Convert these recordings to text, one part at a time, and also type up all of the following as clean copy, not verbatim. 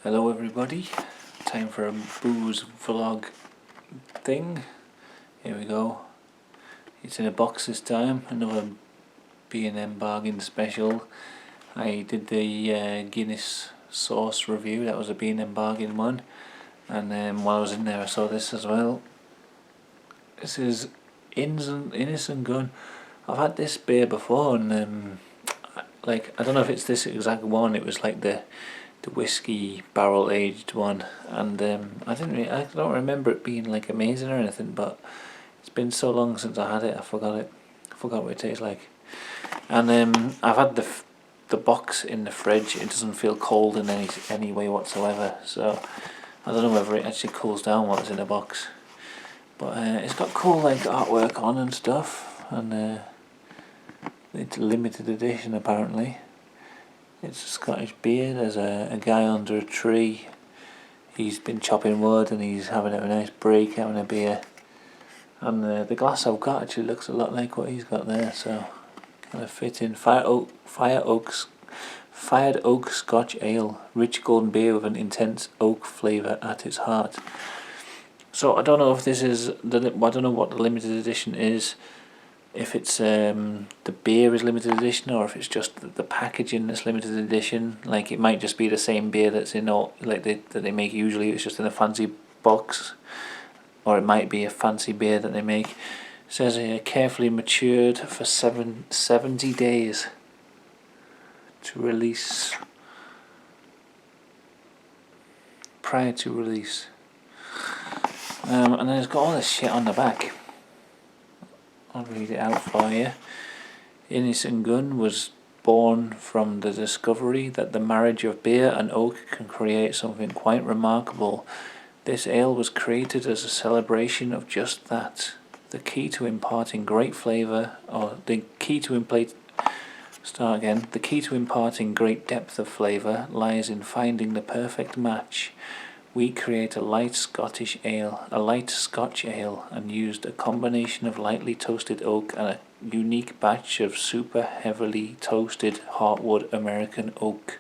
Hello everybody, time for a booze vlog thing. Here we go. It's in a box this time, another B&M bargain special. I did the Guinness sauce review, that was a B&M bargain one. And while I was in there I saw this as well. This is Innis and Gunn. I've had this beer before and I don't know if it's this exact one. It was like the whiskey barrel aged one, and I don't remember it being like amazing or anything, but it's been so long since I had it, I forgot what it tastes like. And I've had the box in the fridge. It doesn't feel cold in any way whatsoever, so I don't know whether it actually cools down while it's in a box. But it's got cool like artwork on and stuff, and it's a limited edition apparently. It's a Scottish beer. There's a guy under a tree. He's been chopping wood and he's having a nice break, having a beer. And the glass I've got actually looks a lot like what he's got there, so kind of fit in. Fired oak Scotch ale, rich golden beer with an intense oak flavour at its heart. So I don't know if this is I don't know what the limited edition is. If it's the beer is limited edition, or if it's just the packaging that's limited edition. Like it might just be the same beer that's in all that they make usually. It's just in a fancy box, or it might be a fancy beer that they make. It says here carefully matured for 70 days to release. Prior to release, and then it's got all this shit on the back. I'll read it out for you. Innis and Gunn was born from the discovery that the marriage of beer and oak can create something quite remarkable. This ale was created as a celebration of just that. The key to imparting great depth of flavour lies in finding the perfect match. We create a light Scotch ale, and used a combination of lightly toasted oak and a unique batch of super heavily toasted heartwood American oak,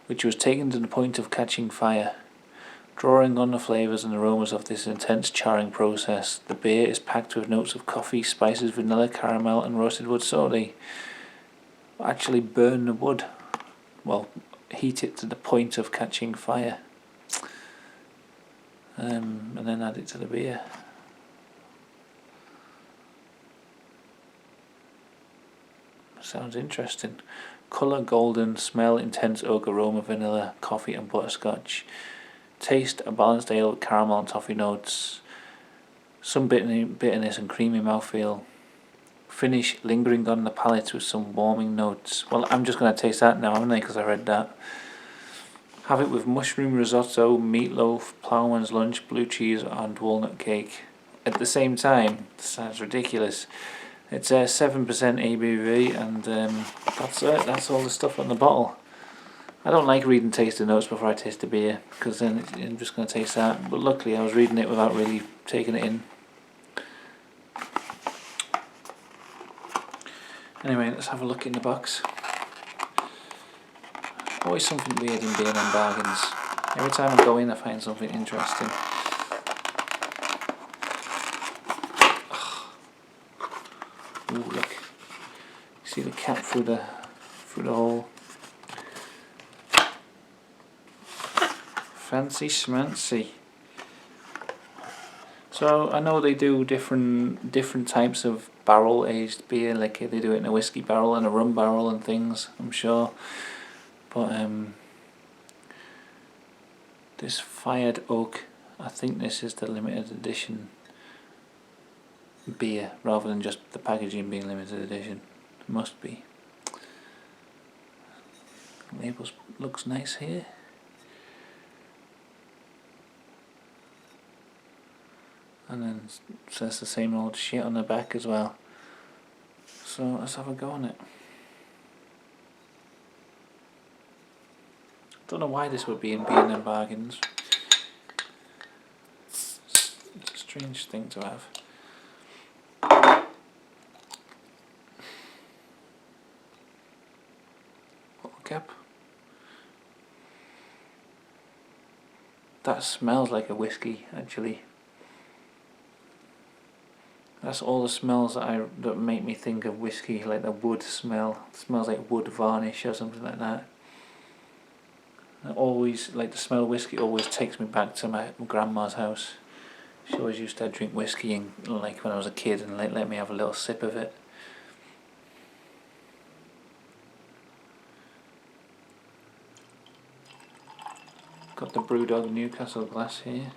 which was taken to the point of catching fire. Drawing on the flavours and aromas of this intense charring process, the beer is packed with notes of coffee, spices, vanilla, caramel, and roasted wood. So they actually burn the wood, well, heat it to the point of catching fire. And then add it to the beer. Sounds interesting. Colour golden, smell intense oak, aroma vanilla, coffee and butterscotch. Taste a balanced ale with caramel and toffee notes. Some bitterness and creamy mouthfeel. Finish lingering on the palate with some warming notes. Well, I'm just going to taste that now, haven't I? Because I read that. Have it with mushroom risotto, meatloaf, ploughman's lunch, blue cheese and walnut cake. At the same time, sounds ridiculous. It's 7% ABV and that's it. That's all the stuff on the bottle. I don't like reading tasting notes before I taste the beer, because then I'm just going to taste that. But luckily I was reading it without really taking it in. Anyway, let's have a look in the box. Always something weird in B&M bargains. Every time I go in I find something interesting. Ooh, look. You see the cap through the hole. Fancy schmancy. So I know they do different types of barrel aged beer, like they do it in a whiskey barrel and a rum barrel and things, I'm sure. But this fired oak, I think this is the limited edition beer rather than just the packaging being limited edition. It must be. Labels looks nice here. And then it says the same old shit on the back as well. So let's have a go on it. Don't know why this would be in B&M bargains. It's a strange thing to have. Bottle cap. that smells like a whiskey actually. That's all the smells that make me think of whiskey, like the wood smell. It smells like wood varnish or something like that. I always, like the smell of whiskey always takes me back to my grandma's house. She always used to drink whiskey, and like when I was a kid, and let me have a little sip of it. Got the Brewdog Newcastle glass here.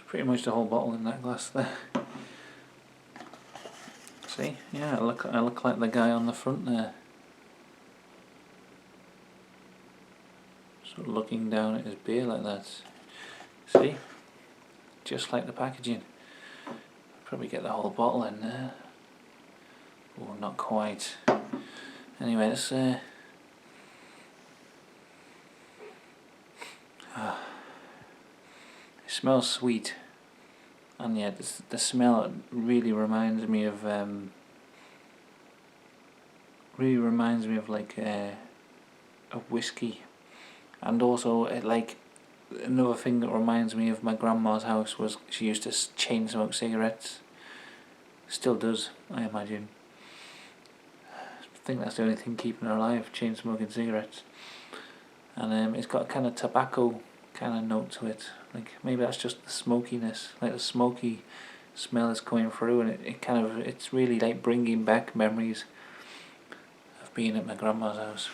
Pretty much the whole bottle in that glass there. See, yeah, I look like the guy on the front there, sort of looking down at his beer like that. See, just like the packaging. Probably get the whole bottle in there. Oh, not quite. Anyway, let's it smells sweet. And yeah, the smell really reminds me of like of whiskey, and also like another thing that reminds me of my grandma's house was she used to chain smoke cigarettes. Still does, I imagine. I think that's the only thing keeping her alive, chain smoking cigarettes. And it's got a kind of tobacco kind of note to it. Like maybe that's just the smokiness, like the smoky smell is coming through, and it's really like bringing back memories of being at my grandma's house.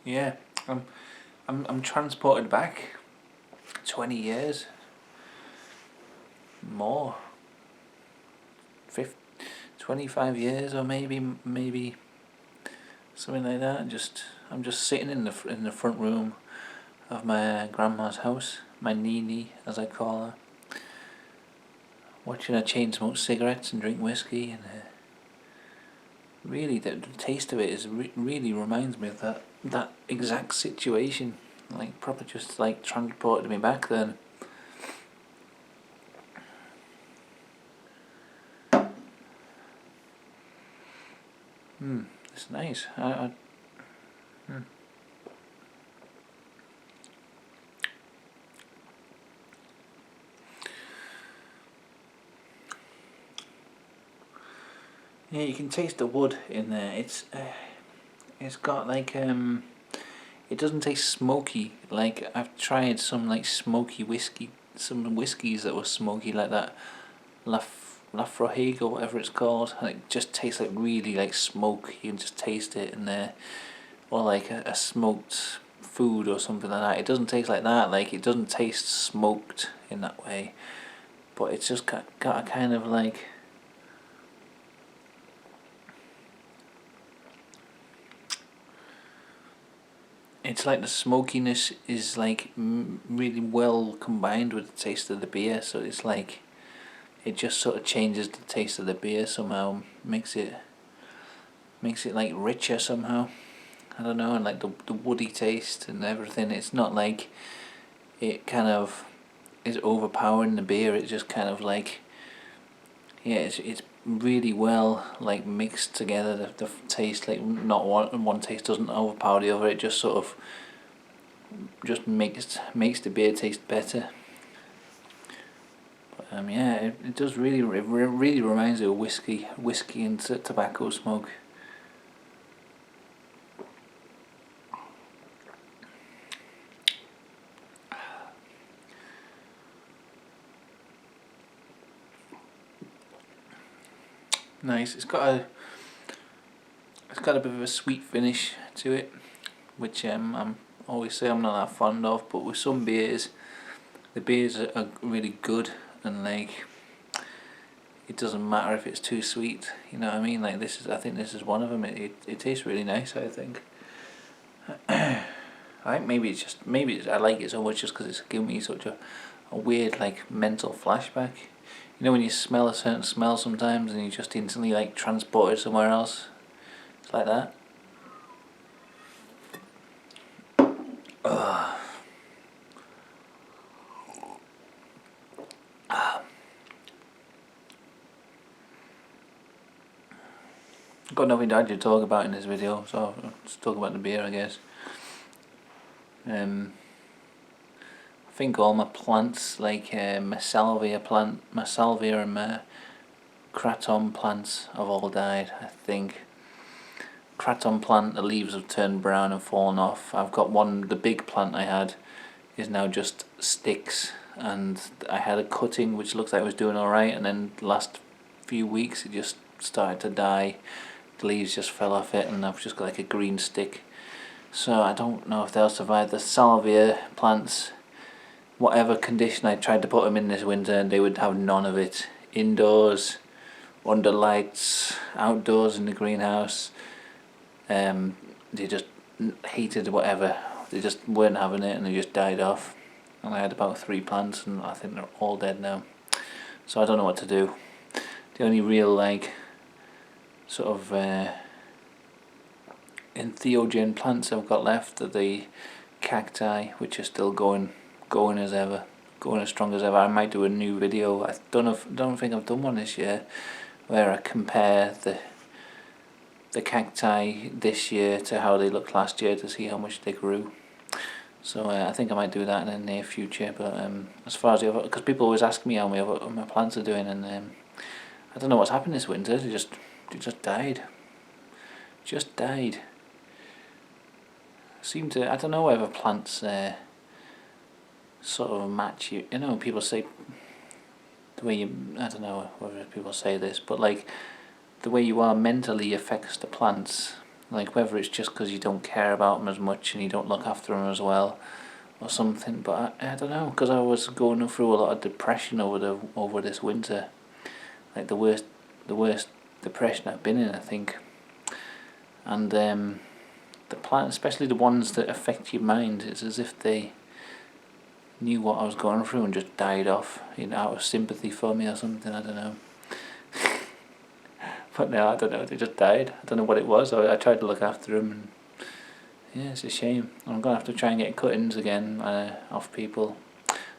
Yeah, I'm transported back 20 years, more, 25 years, or maybe something like that. I'm just sitting in the front room of my grandma's house, my Nini as I call her, watching her chain smoke cigarettes and drink whiskey, and really the taste of it is really reminds me of that exact situation. Like proper, just like transported me back then. It's nice. Yeah, you can taste the wood in there. It's got like it doesn't taste smoky. Like I've tried some like smoky whiskey, some whiskies that were smoky like that, Lafroig or whatever it's called. And it just tastes like really like smoke. You can just taste it in there, or like a smoked food or something like that. It doesn't taste like that. Like it doesn't taste smoked in that way, but it's just got a kind of like. It's like the smokiness is like really well combined with the taste of the beer, so it's like it just sort of changes the taste of the beer somehow, makes it like richer somehow. I don't know, and like the woody taste and everything. It's not like it kind of is overpowering the beer. It's just kind of like, yeah, it's really well like mixed together. The taste, like not one taste doesn't overpower the other. It just sort of just makes the beer taste better. But yeah, it does really reminds me of whiskey and tobacco smoke. Nice. It's got a bit of a sweet finish to it, which I'm always say I'm not that fond of. But with some beers, the beers are really good, and like it doesn't matter if it's too sweet. You know what I mean? Like I think this is one of them. It tastes really nice, I think. I think maybe I like it so much just because it's giving me such a weird like mental flashback. You know when you smell a certain smell sometimes and you just instantly like transported somewhere else? It's like that. Ugh. I've got nothing to talk about in this video, so I'll just talk about the beer, I guess. I think all my plants, like my salvia and my kratom plants have all died, I think. Kratom plant, the leaves have turned brown and fallen off. I've got one, the big plant I had is now just sticks, and I had a cutting which looks like it was doing alright, and then the last few weeks it just started to die. The leaves just fell off it and I've just got like a green stick. So I don't know if they'll survive. The salvia plants, whatever condition I tried to put them in this winter, they would have none of it. Indoors, under lights, outdoors in the greenhouse, they just hated whatever. They just weren't having it and they just died off. And I had about 3 plants and I think they're all dead now. So I don't know what to do. The only real like sort of entheogen plants I've got left are the cacti, which are still going as ever, going as strong as ever. I might do a new video. I don't think I've done one this year where I compare the cacti this year to how they looked last year to see how much they grew. So I think I might do that in the near future. But as far as the other, because people always ask me how my plants are doing, and I don't know what's happened this winter. They just died. Just died. I don't know whether plants sort of match you. You know, people say the way you. I don't know whether people say this, but like the way you are mentally affects the plants. Like whether it's just because you don't care about them as much and you don't look after them as well, or something. But I don't know, because I was going through a lot of depression over this winter. Like the worst depression I've been in, I think. And the plants, especially the ones that affect your mind, it's as if they knew what I was going through and just died off, out of sympathy for me or something. I don't know. But no, I don't know. They just died. I don't know what it was. I tried to look after them, and yeah, it's a shame. I'm gonna have to try and get cuttings again off people.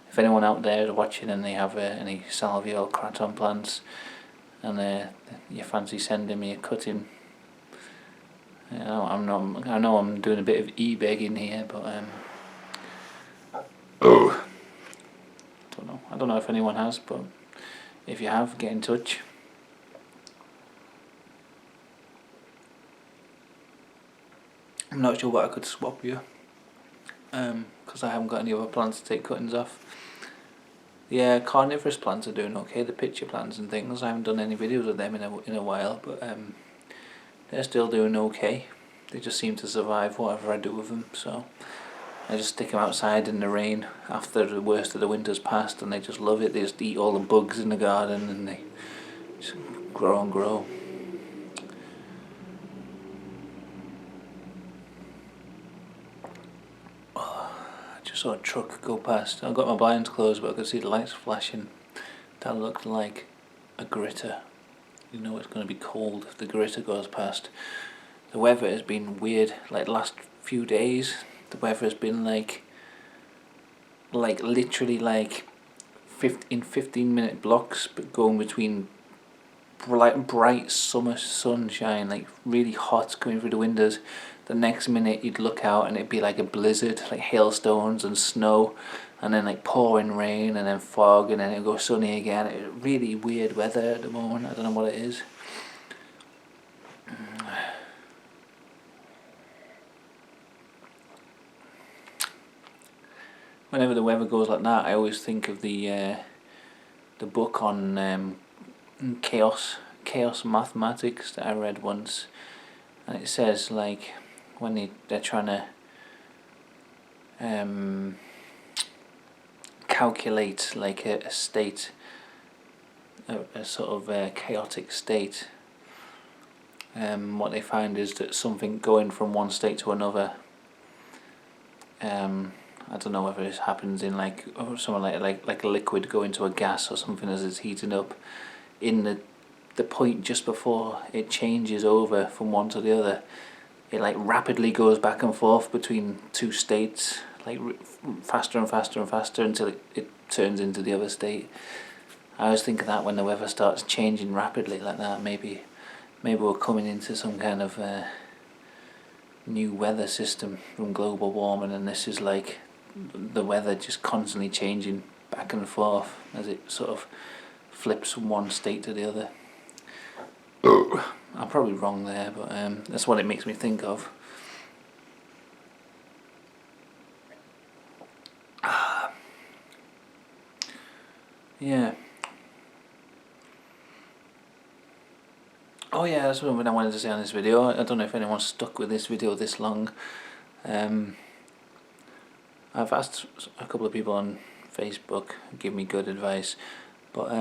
If anyone out there is watching and they have any salvia or kratom plants, and you fancy sending me a cutting, I know I'm doing a bit of e-begging here, but I don't know if anyone has, but if you have, get in touch. I'm not sure what I could swap you, because I haven't got any other plants to take cuttings off. Yeah, carnivorous plants are doing okay. The pitcher plants and things, I haven't done any videos of them in a while, but they're still doing okay. They just seem to survive whatever I do with them, so I just stick them outside in the rain after the worst of the winter's passed, and they just love it. They just eat all the bugs in the garden and they just grow and grow. I just saw a truck go past. I've got my blinds closed, but I could see the lights flashing. That looked like a gritter. You know it's going to be cold if the gritter goes past. The weather has been weird, like the last few days. The weather has been like literally like in 15-minute blocks, but going between bright summer sunshine, like really hot coming through the windows. The next minute you'd look out and it'd be like a blizzard, like hailstones and snow, and then like pouring rain and then fog, and then it'd go sunny again. It's really weird weather at the moment. I don't know what it is. Whenever the weather goes like that, I always think of the book on chaos mathematics that I read once, and it says like when they're trying to calculate like a state, a sort of chaotic state, what they find is that something going from one state to another, I don't know whether this happens in like something like a liquid go into a gas or something as it's heating up. In the point just before it changes over from one to the other, it like rapidly goes back and forth between two states, like faster and faster and faster until it turns into the other state. I was thinking that when the weather starts changing rapidly like that, maybe we're coming into some kind of new weather system from global warming, and this is like the weather just constantly changing back and forth as it sort of flips from one state to the other. I'm probably wrong there, but that's what it makes me think of. Yeah. Oh yeah, that's what I wanted to say on this video. I don't know if anyone's stuck with this video this long. I've asked a couple of people on Facebook to give me good advice, but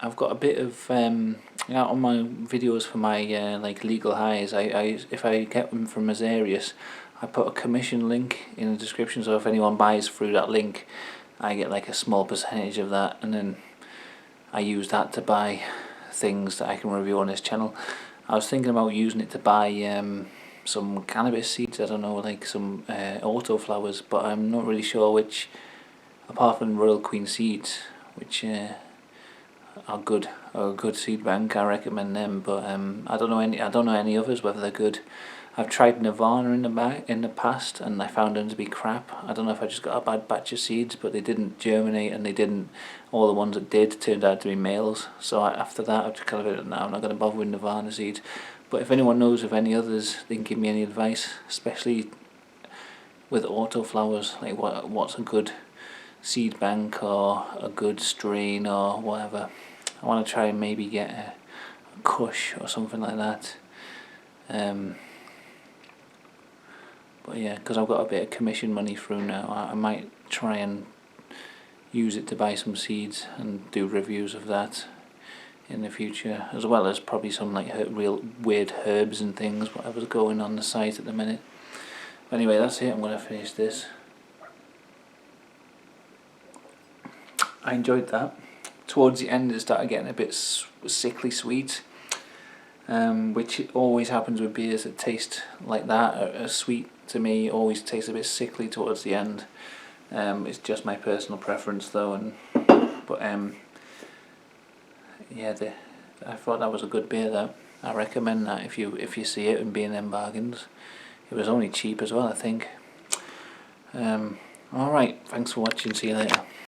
I've got a bit of on my videos for my like legal highs. I if I get them from Azarius, I put a commission link in the description, so if anyone buys through that link, I get like a small percentage of that, and then I use that to buy things that I can review on this channel. I was thinking about using it to buy some cannabis seeds, I don't know, like some auto flowers, but I'm not really sure which, apart from Royal Queen seeds, which are good, or a good seed bank. I recommend them, but I don't know any others whether they're good. I've tried Nirvana in the past, and I found them to be crap. I don't know if I just got a bad batch of seeds, but they didn't germinate, and they didn't. All the ones that did turned out to be males. So after that, I've just kind of, no, I'm not going to bother with Nirvana seeds. But if anyone knows of any others, they can give me any advice, especially with auto flowers. Like what's a good seed bank or a good strain or whatever. I want to try and maybe get a Kush or something like that. But yeah, because I've got a bit of commission money through now, I might try and use it to buy some seeds and do reviews of that in the future, as well as probably some like real weird herbs and things, whatever's going on the site at the minute. But anyway, that's it. I'm going to finish this. I enjoyed that. Towards the end it started getting a bit sickly sweet, which always happens with beers that taste like that. A sweet to me always tastes a bit sickly towards the end. It's just my personal preference though, but yeah, I thought that was a good beer. That I recommend that if you see it in B&M Bargains. It was only cheap as well, I think. Alright, thanks for watching, see you later.